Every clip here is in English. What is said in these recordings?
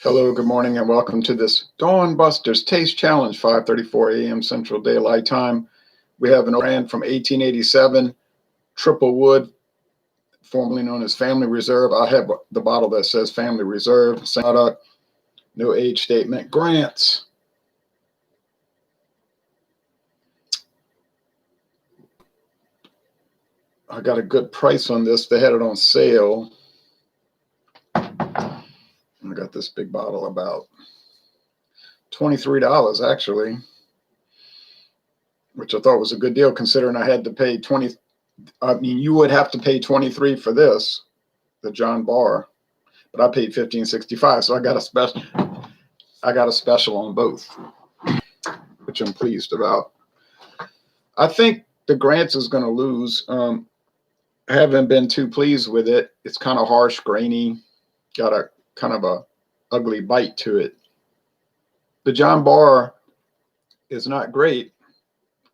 Hello, good morning, and welcome to this Dawn Busters Taste Challenge, 5:34 a.m. Central Daylight Time. We have an brand from 1887, Triple Wood, formerly known as Family Reserve. I have the bottle that says Family Reserve. Same product, no age statement. Grants. I got a good price on this. They had it on sale. I got this big bottle about $23 actually, which I thought was a good deal considering I had to pay 20. I mean, you would have to pay 23 for this, the John Barr, but I paid $15.65, so I got a special. I got a special on both, which I'm pleased about. I think the Grants is going to lose. I haven't been too pleased with it. It's kind of harsh, grainy, got a kind of a ugly bite to it. The John Barr is not great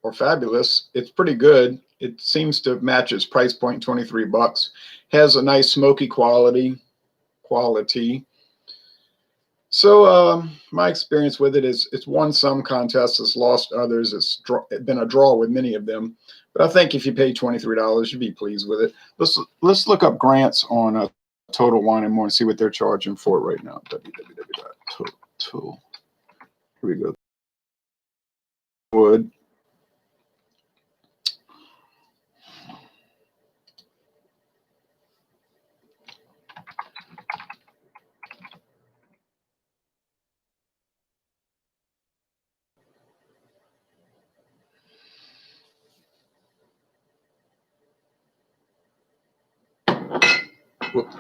or fabulous. It's pretty good. It seems to match its price point, 23 bucks. Has a nice smoky quality. So my experience with it is it's won some contests, it's lost others. It's been a draw with many of them. But I think if you pay $23, you'd be pleased with it. Let's look up Grants on Total Wine and More and see what they're charging for it right now. www.total. Here we go. Wood.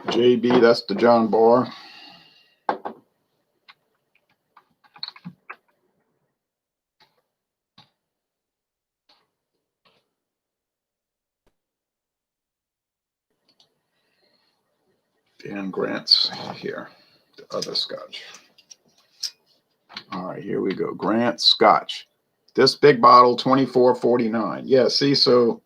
JB, that's the John Barr. And Grant's here, the other Scotch. All right, here we go. Grant Scotch. This big bottle, $24.49. Yeah, see, so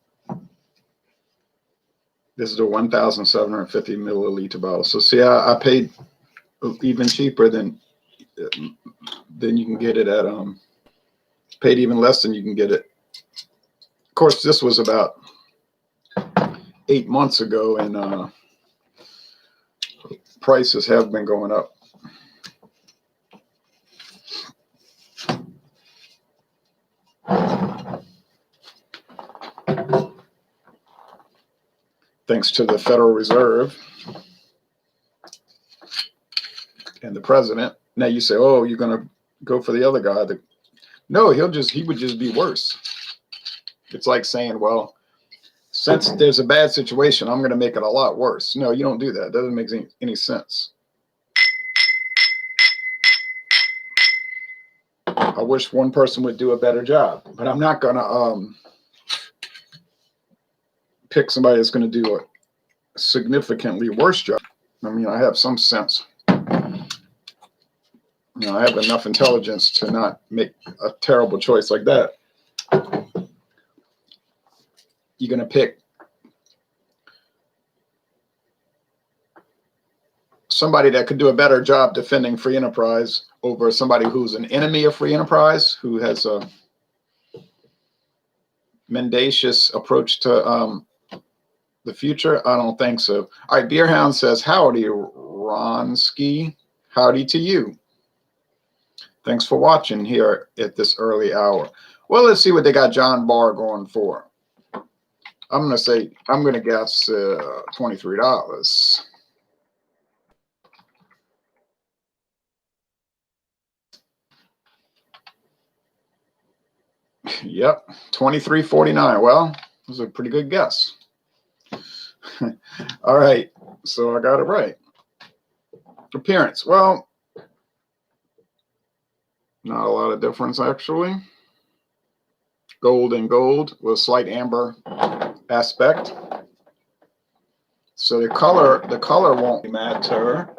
this is a 1,750 milliliter bottle. So see, I paid even cheaper than you can get it at paid even less than you can get it. Of course, this was about 8 months ago, and prices have been going up. Thanks to the Federal Reserve and the president. Now you say, oh, you're going to go for the other guy. No, he would just be worse. It's like saying, well, since there's a bad situation, I'm going to make it a lot worse. No, you don't do that. It doesn't make any sense. I wish one person would do a better job, but I'm not going to pick somebody that's going to do a significantly worse job. I mean, I have some sense. You know, I have enough intelligence to not make a terrible choice like that. You're going to pick somebody that could do a better job defending free enterprise over somebody who's an enemy of free enterprise, who has a mendacious approach to the future? I don't think so. All right, Beerhound says, howdy, Ronski. Howdy to you. Thanks for watching here at this early hour. Well, let's see what they got John Barr going for. I'm going to guess $23. Yep, $23.49. Well, it was a pretty good guess. All right, so I got it right. Appearance, well, not a lot of difference actually. Gold and gold with a slight amber aspect. So the color won't matter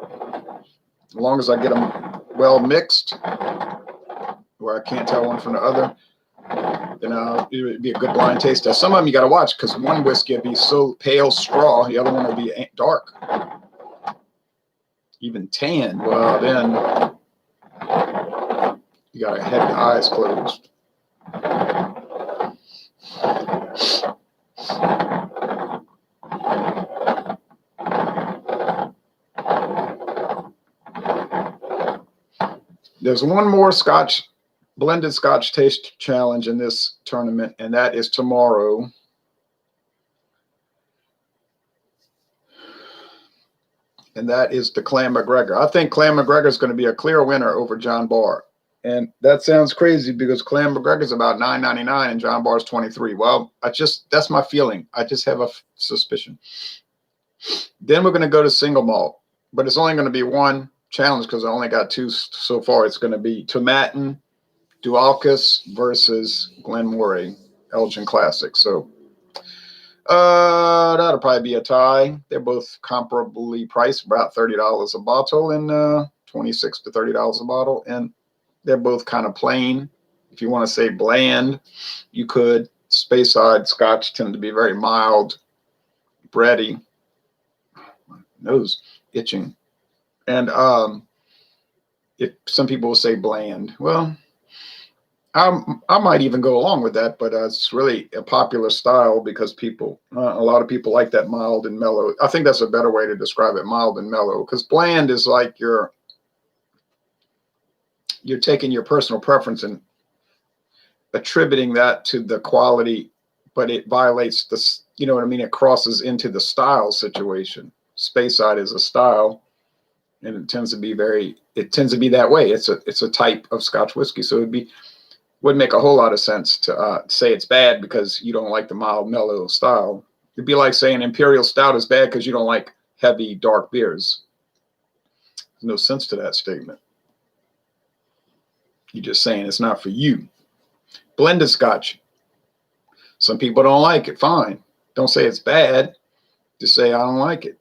as long as I get them well mixed, where I can't tell one from the other. then it would be a good blind taste test. Some of them you got to watch because one whiskey will be so pale straw, the other one will be dark, even tan. Well, then you got to have your eyes closed. There's one more blended Scotch taste challenge in this tournament, and that is tomorrow. And that is the Clan McGregor. I think Clan McGregor is going to be a clear winner over John Barr. And that sounds crazy because Clan McGregor is about $9.99 and John Barr's $23. Well, that's my feeling. I just have a suspicion. Then we're going to go to single malt, but it's only going to be one challenge because I only got two so far. It's going to be Tomatin Dualcus versus Glenmorangie Elgin Classic. So that'll probably be a tie. They're both comparably priced, about $30 a bottle and $26 to $30 a bottle. And they're both kind of plain. If you want to say bland, you could. Speyside Scotch tend to be very mild, bready. My nose itching. And if some people will say bland, well, I might even go along with that, but it's really a popular style because a lot of people like that mild and mellow. I think that's a better way to describe it, mild and mellow, because bland is like you're taking your personal preference and attributing that to the quality, but it violates this, you know what I mean? It crosses into the style situation. Speyside is a style, and it tends to be that way. It's a type of Scotch whiskey, so wouldn't make a whole lot of sense to say it's bad because you don't like the mild, mellow style. It'd be like saying Imperial Stout is bad because you don't like heavy, dark beers. There's no sense to that statement. You're just saying it's not for you. Blended Scotch. Some people don't like it. Fine. Don't say it's bad. Just say I don't like it.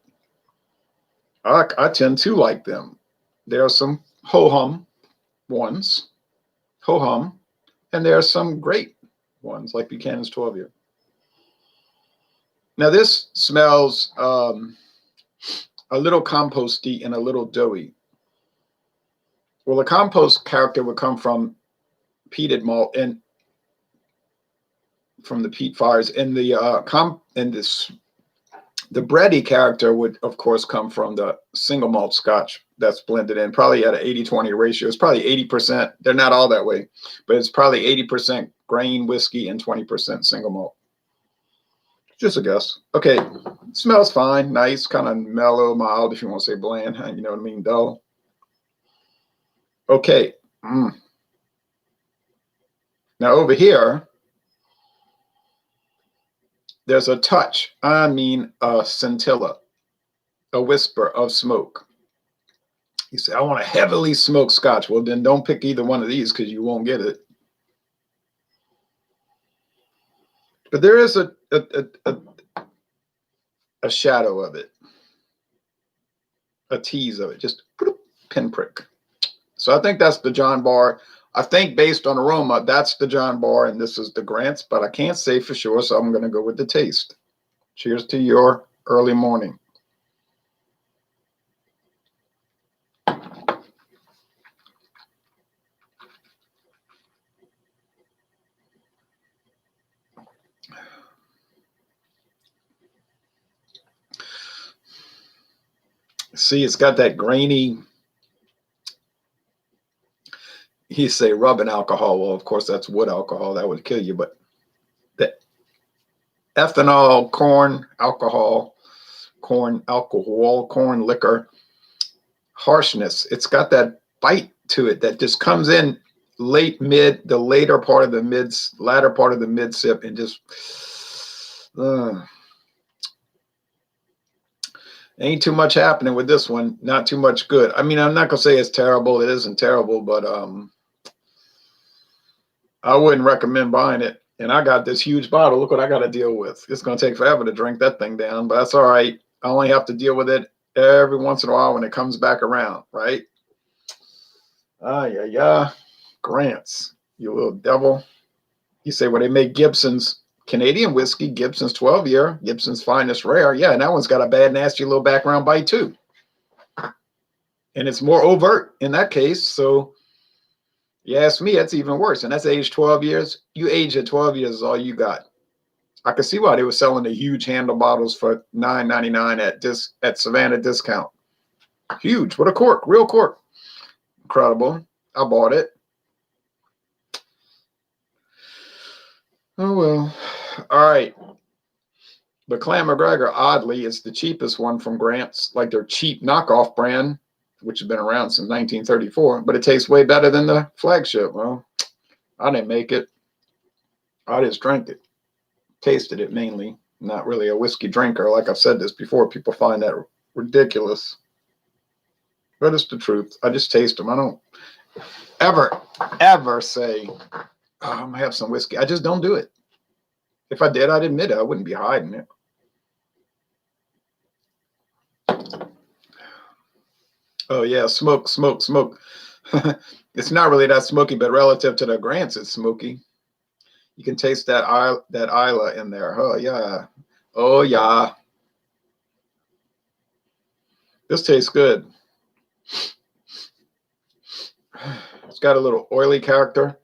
I tend to like them. There are some ho-hum ones. Ho-hum. And there are some great ones like Buchanan's 12-year. Now this smells a little composty and a little doughy. Well, the compost character would come from peated malt and from the peat fires, and the bready character would, of course, come from the single malt Scotch that's blended in, probably at an 80-20 ratio. It's probably 80%. They're not all that way, but it's probably 80% grain whiskey and 20% single malt. Just a guess. Okay, smells fine, nice, kind of mellow, mild, if you want to say bland, you know what I mean, dull. Okay. Now over here, there's a touch, a scintilla, a whisper of smoke. You say, I want a heavily smoked Scotch. Well, then don't pick either one of these because you won't get it. But there is a shadow of it, a tease of it, just pinprick. So I think that's the John Barr. I think based on aroma, that's the John Barr and this is the Grant's, but I can't say for sure, so I'm going to go with the taste. Cheers to your early morning. See, it's got that grainy, he say rubbing alcohol. Well, of course, that's wood alcohol. That would kill you. But the ethanol, corn liquor, harshness. It's got that bite to it that just comes in the latter part of the mid sip and just ain't too much happening with this one. Not too much good. I mean, I'm not gonna say it's terrible. It isn't terrible, but I wouldn't recommend buying it. And I got this huge bottle. Look what I got to deal with. It's gonna take forever to drink that thing down, but that's all right. I only have to deal with it every once in a while when it comes back around, right? Yeah. Grants, you little devil. You say, well, they make Gibson's Canadian whiskey, Gibson's 12-year, Gibson's Finest Rare. Yeah, and that one's got a bad, nasty little background bite too. And it's more overt in that case. So you ask me, that's even worse. And that's aged 12 years. You age at 12 years is all you got. I could see why they were selling the huge handle bottles for $9.99 at Savannah discount. Huge. What a cork. Real cork. Incredible. I bought it. Oh, well. All right. But Clan McGregor, oddly, is the cheapest one from Grant's, like their cheap knockoff brand, which has been around since 1934. But it tastes way better than the flagship. Well, I didn't make it. I just drank it. Tasted it mainly. Not really a whiskey drinker. Like I've said this before, people find that ridiculous. But it's the truth. I just taste them. I don't ever say, oh, I'm going to have some whiskey. I just don't do it. If I did, I'd admit it. I wouldn't be hiding it. Oh, yeah. Smoke. It's not really that smoky, but relative to the Grants, it's smoky. You can taste that Isla in there. Oh, yeah. Oh, yeah. This tastes good. It's got a little oily character.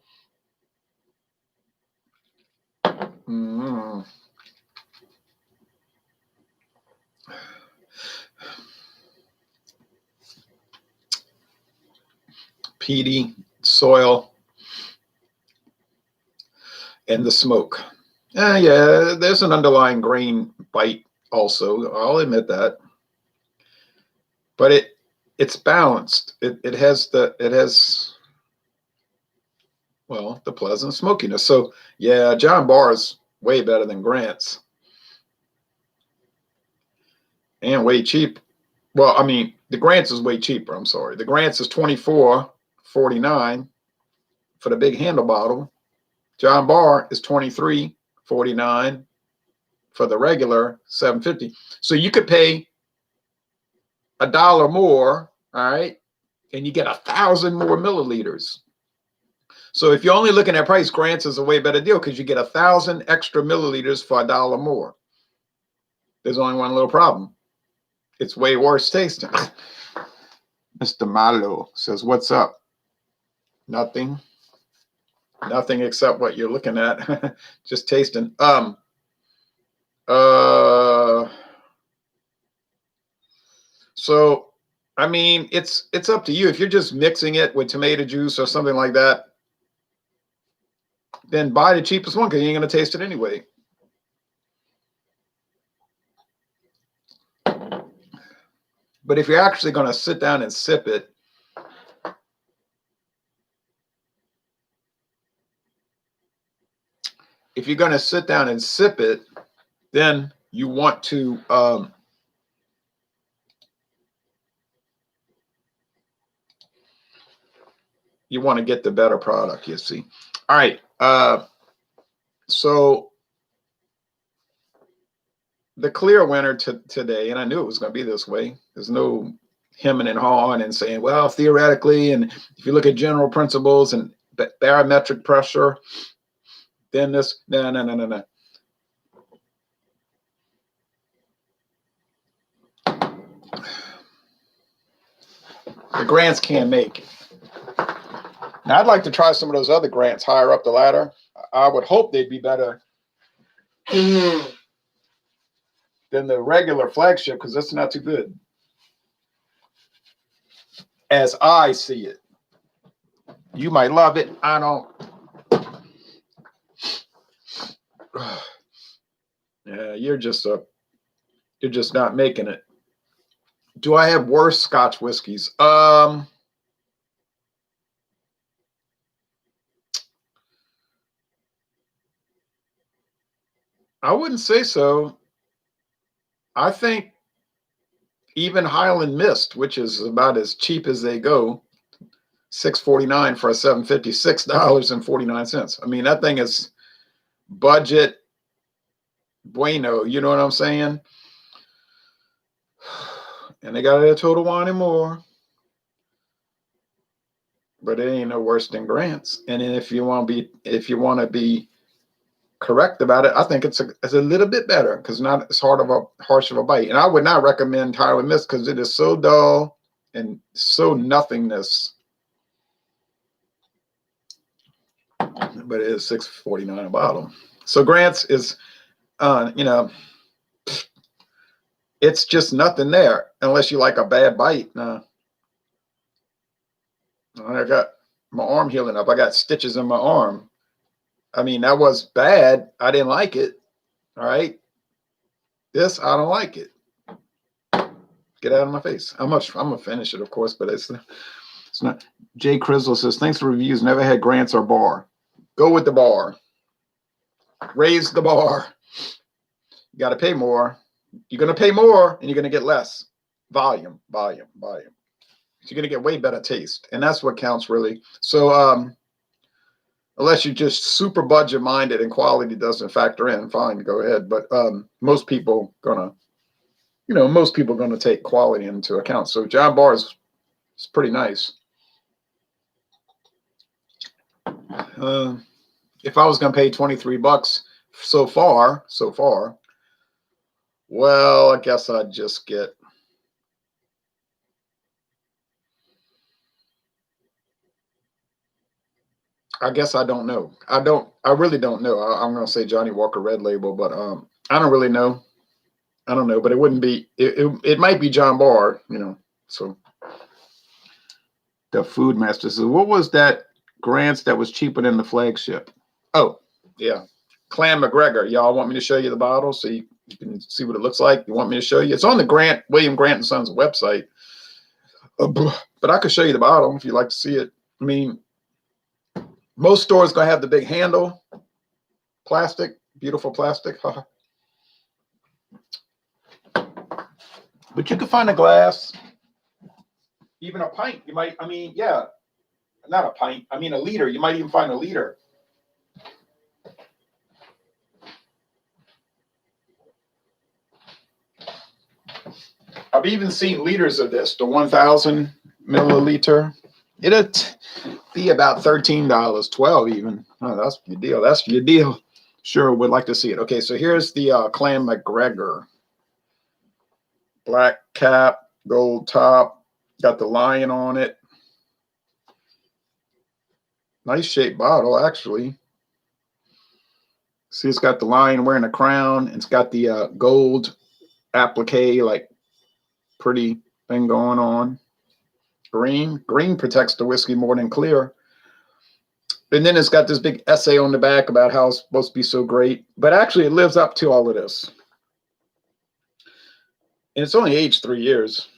Peaty soil. And the smoke. Yeah, there's an underlying grain bite also. I'll admit that. But it's balanced. It has the pleasant smokiness. So yeah, John Barr is way better than Grant's. And way cheap. Well, I mean, the Grant's is way cheaper. I'm sorry. The Grant's is $24.49 for the big handle bottle. John Barr is $23.49 for the regular $7.50. So you could pay $1 more, all right, and you get 1,000 more milliliters. So if you're only looking at price, Grant's is a way better deal because you get 1,000 extra milliliters for $1 more. There's only one little problem. It's way worse tasting. Mr. Malo says, what's up? Nothing. Nothing except what you're looking at. Just tasting. So, I mean, it's up to you. If you're just mixing it with tomato juice or something like that, then buy the cheapest one because you ain't going to taste it anyway. But if you're actually going to sit down and sip it, then you want to get the better product, you see. All right. So the clear winner today, and I knew it was going to be this way. There's no hemming and hawing and saying, well, theoretically, and if you look at general principles and barometric pressure, then this, no. The Grants can't make it. Now, I'd like to try some of those other Grants higher up the ladder. I would hope they'd be better than the regular flagship because that's not too good. As I see it. You might love it. I don't. Yeah, you're just not making it. Do I have worse Scotch whiskeys? I wouldn't say so. I think even Highland Mist, which is about as cheap as they go, $6.49 for a $7.50, $6.49. I mean, that thing is budget bueno. You know what I'm saying? And they got it at Total Wine and More. But it ain't no worse than Grant's. And then if you want to be correct about it. I think it's a little bit better because not as harsh of a bite. And I would not recommend Highland Mist because it is so dull and so nothingness. But it is $6.49 a bottle. So Grant's is, you know, it's just nothing there unless you like a bad bite. I got my arm healing up. I got stitches in my arm. I mean, that was bad. I didn't like it. All right. This, I don't like it. Get out of my face. I'm gonna finish it, of course, but it's not. Jay Crizzle says, thanks for reviews. Never had Grants or Barr. Go with the Barr. Raise the bar. You got to pay more. You're going to pay more and you're going to get less volume. You're going to get way better taste. And that's what counts really. So unless you're just super budget minded and quality doesn't factor in, fine, go ahead. But most people going to take quality into account. So John Barr is pretty nice. If I was going to pay $23 so far, well, I guess I'd just get I guess I don't know. I really don't know. I'm going to say Johnny Walker Red Label, but I don't really know. I don't know, but it wouldn't be it might be John Barr, you know. So the Food Master says, what was that Grants that was cheaper than the flagship? Oh, yeah. Clan McGregor. Y'all want me to show you the bottle so you can see what it looks like? You want me to show you? It's on the William Grant and Sons website. But I could show you the bottle if you'd like to see it. I mean, most stores going to have the big handle. Plastic. Beautiful plastic. But you can find a glass. Even a pint. You might, I mean, yeah. Not a pint. I mean a liter. You might even find a liter. I've even seen liters of this, the 1,000 milliliter. It'd be about $13, $12 even. Oh, that's your deal. That's your deal. Sure, would like to see it. Okay, so here's the Clan McGregor. Black cap, gold top, got the lion on it. Nice shaped bottle, actually. See, it's got the lion wearing a crown. It's got the gold applique, like pretty thing going on. Green protects the whiskey more than clear. And then it's got this big essay on the back about how it's supposed to be so great. But actually, it lives up to all of this. And it's only aged 3 years.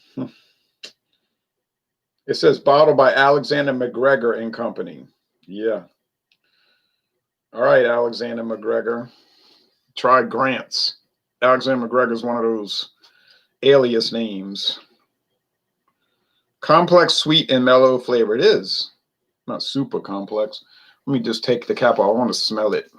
It says bottled by Alexander McGregor and Company. Yeah. All right, Alexander McGregor. Try Grants. Alexander McGregor is one of those alias names. Complex, sweet, and mellow flavor. It is. Not super complex. Let me just take the cap off. I want to smell it.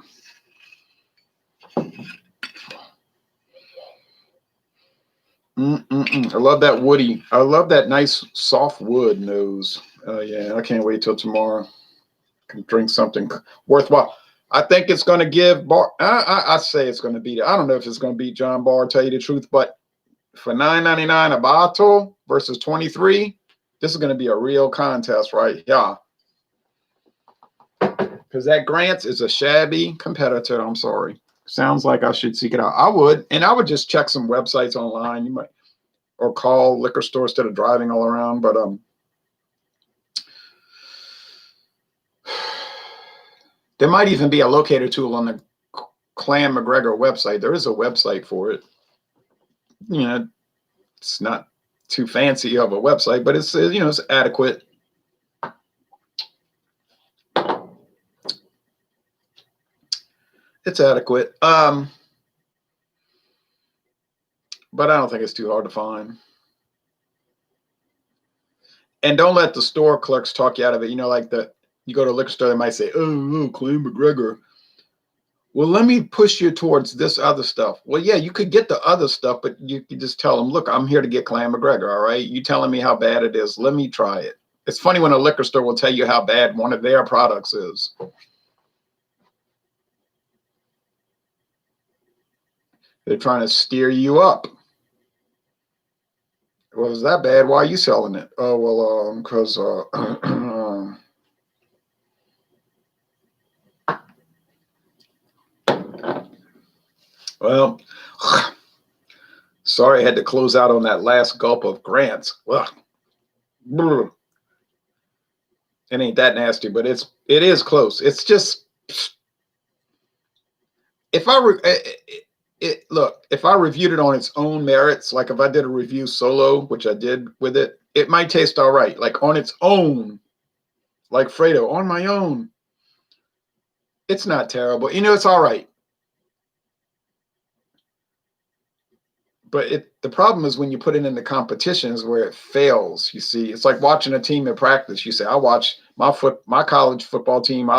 I love that woody. I love that nice soft wood nose. Yeah, I can't wait till tomorrow. I can drink something worthwhile. I think it's going to give Barr. I say it's going to beat it. I don't know if it's going to beat John Barr, tell you the truth, but for $9.99 a bottle versus 23, this is going to be a real contest, right? Yeah. Because that Grants is a shabby competitor. I'm sorry. Sounds like I should seek it out. I would, and I would just check some websites online. You might, or call liquor store instead of driving all around. But there might even be a locator tool on the Clan McGregor website. There is a website for it. You know, it's not too fancy of a website, but it's it's adequate. It's adequate. But I don't think it's too hard to find. And don't let the store clerks talk you out of it. You know, like you go to a liquor store, they might say, oh, Clan McGregor. Well, let me push you towards this other stuff. Well, yeah, you could get the other stuff, but you could just tell them, look, I'm here to get Clan McGregor, all right? You telling me how bad it is. Let me try it. It's funny when a liquor store will tell you how bad one of their products is. They're trying to steer you up. Well, is that bad? Why are you selling it? Oh, well, because well, sorry I had to close out on that last gulp of Grant's. Well, it ain't that nasty, but it is close. It's just, if I look, if I reviewed it on its own merits, like if I did a review solo, which I did with it, it might taste all right. Like on its own, like Fredo, on my own, it's not terrible. You know, it's all right. But the problem is when you put it into competitions where it fails. You see, it's like watching a team in practice. You say, I watch my college football team. I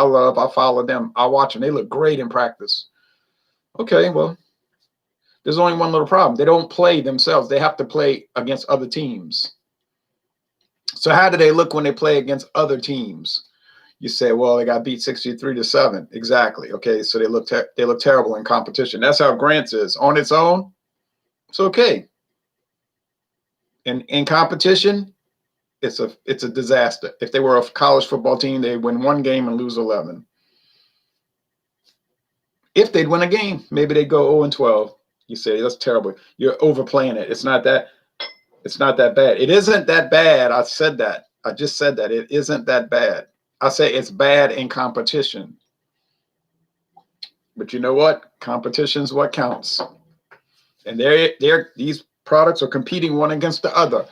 follow them. I watch them. They look great in practice. Okay, well, there's only one little problem. They don't play themselves. They have to play against other teams. So how do they look when they play against other teams? You say, well, they got beat 63-7. Exactly. Okay, so they look terrible in competition. That's how Grant's is. On its own, it's okay. In competition, it's a disaster. If they were a college football team, they win one game and lose 11. If they'd win a game, maybe they'd go 0-12. You say that's terrible. You're overplaying it. It's not that bad. It isn't that bad. I said that. I just said that. It isn't that bad. I say it's bad in competition. But you know what? Competition is what counts. And these products are competing one against the other.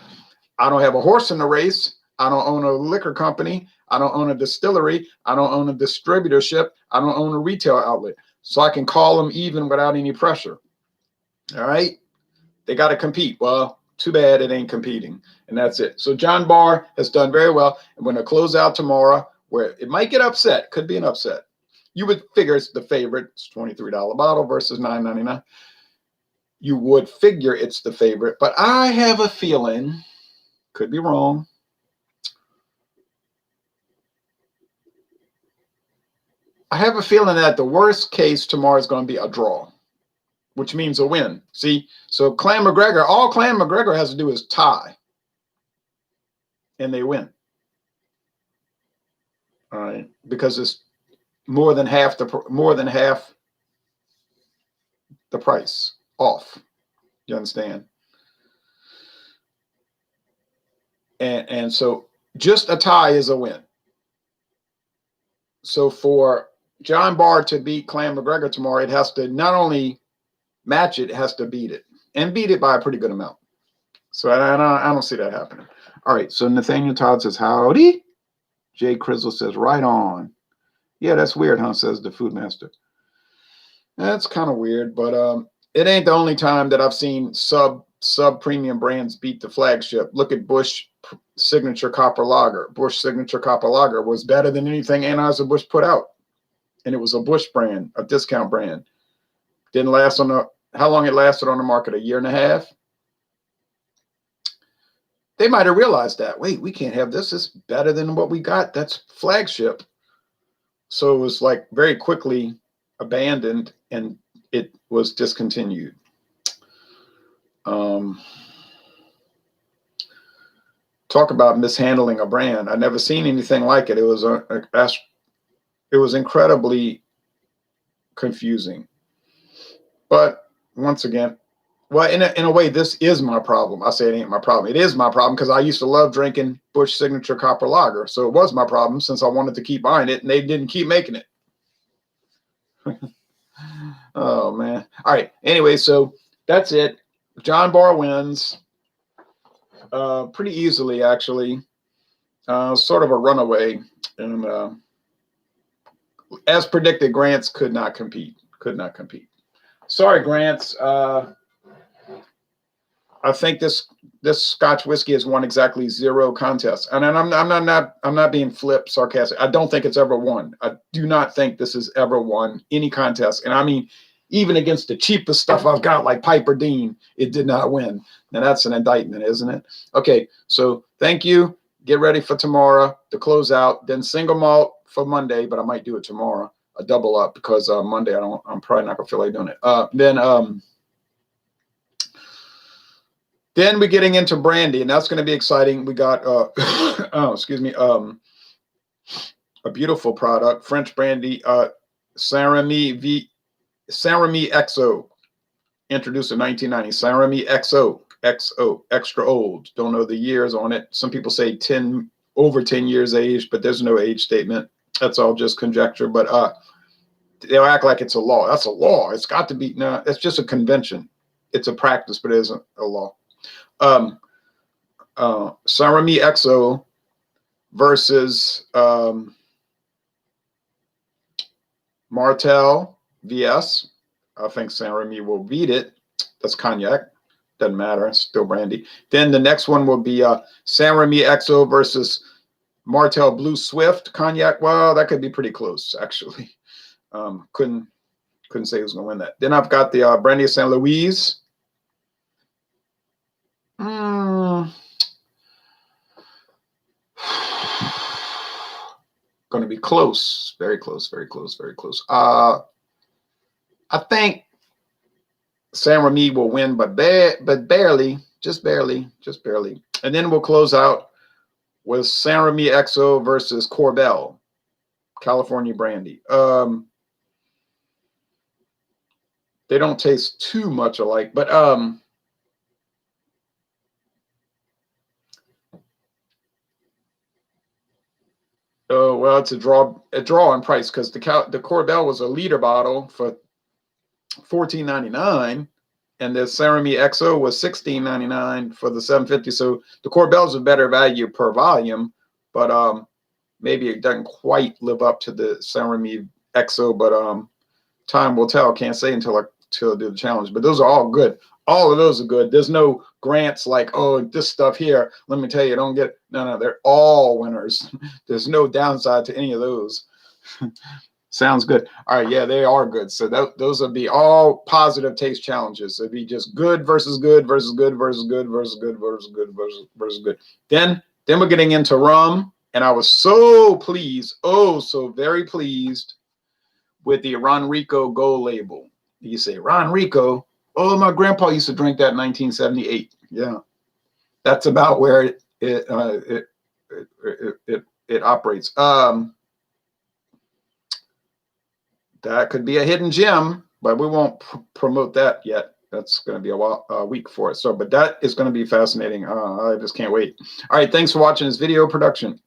I don't have a horse in the race. I don't own a liquor company. I don't own a distillery. I don't own a distributorship. I don't own a retail outlet. So I can call them even without any pressure. All right? They got to compete. Well, too bad it ain't competing. And that's it. So John Barr has done very well. And we're going to close out tomorrow where it might get upset. Could be an upset. You would figure it's the favorite. It's $23 bottle versus $9.99. You would figure it's the favorite, but I have a feeling, could be wrong, I have a feeling that the worst case tomorrow is going to be a draw, which means a win. See, so Clan McGregor, all Clan McGregor has to do is tie, and they win. All right, because it's more than half the price off. You understand? And so just a tie is a win. So for John Barr to beat Clan McGregor tomorrow, it has to not only match it, it has to beat it, and beat it by a pretty good amount. So I don't see that happening. All right, so Nathaniel Todd says, howdy. Jay Crizzle says, right on. Yeah, that's weird, huh, says the Food Master. That's kind of weird, but it ain't the only time that I've seen sub-premium brands beat the flagship. Look at Busch Signature Copper Lager. Busch Signature Copper Lager was better than anything Anheuser-Busch put out. And it was a Busch brand, a discount brand. Didn't last how long it lasted on the market? A year and a half? They might have realized that. Wait, we can't have this. It's better than what we got. That's flagship. So it was like very quickly abandoned and it was discontinued. Talk about mishandling a brand. I never seen anything like it. It was incredibly confusing. But once again, well, in a way, this is my problem. I say it ain't my problem. It is my problem because I used to love drinking Busch Signature Copper Lager. So it was my problem since I wanted to keep buying it and they didn't keep making it. Oh, man. All right. Anyway, so that's it. John Barr wins pretty easily, actually. Sort of a runaway. And as predicted, Grants could not compete. Sorry, Grants. I think this Scotch whiskey has won exactly 0 contests, and I'm not being flip sarcastic. I don't think it's ever won. I do not think this has ever won any contest, and I mean, even against the cheapest stuff I've got, like Piper Dean, it did not win. Now that's an indictment, isn't it? Okay, so thank you. Get ready for tomorrow to close out. Then single malt for Monday, but I might do it tomorrow. A double up because Monday I'm probably not gonna feel like doing it. Then Then we're getting into brandy, and that's going to be exciting. We got, oh, excuse me, a beautiful product, French brandy, Saint-Remy XO, introduced in 1990. Saint-Remy XO, extra old. Don't know the years on it. Some people say over 10 years age, but there's no age statement. That's all just conjecture. But they'll act like it's a law. That's a law. It's got to be. No, it's just a convention. It's a practice, but it isn't a law. Saint-Remy XO versus Martell VS. I think Saint-Remy will beat it. That's cognac. Doesn't matter. It's still brandy. Then the next one will be Saint-Remy XO versus Martell Blue Swift cognac. Well, that could be pretty close, actually. Couldn't say who's going to win that. Then I've got the brandy of St. Louis. Going to be close. Very close, very close, very close. I think Saint-Remy will win, but barely, just barely, just barely. And then we'll close out with Saint-Remy XO versus Corbel, California brandy. They don't taste too much alike, but oh well, it's a draw on price because the Corbel was a liter bottle for $14.99, and the Saint-Remy XO was $16.99 for the 750. So the Corbel's a better value per volume, but maybe it doesn't quite live up to the Saint-Remy XO. But time will tell. Can't say until I do the challenge. But those are all good. All of those are good. There's no grants like, oh, this stuff here, let me tell you, don't get. No, they're all winners. There's no downside to any of those. Sounds good. All right, yeah, they are good. So those would be all positive taste challenges. It'd be just good versus good versus good versus good versus good versus good versus good. Then we're getting into rum, and I was so pleased, oh, so very pleased with the Ronrico Gold label. You say Ronrico? Oh, my grandpa used to drink that in 1978. Yeah, that's about where it operates. That could be a hidden gem, but we won't promote that yet. That's going to be a week for it. So, but that is going to be fascinating. I just can't wait. All right, thanks for watching this video production.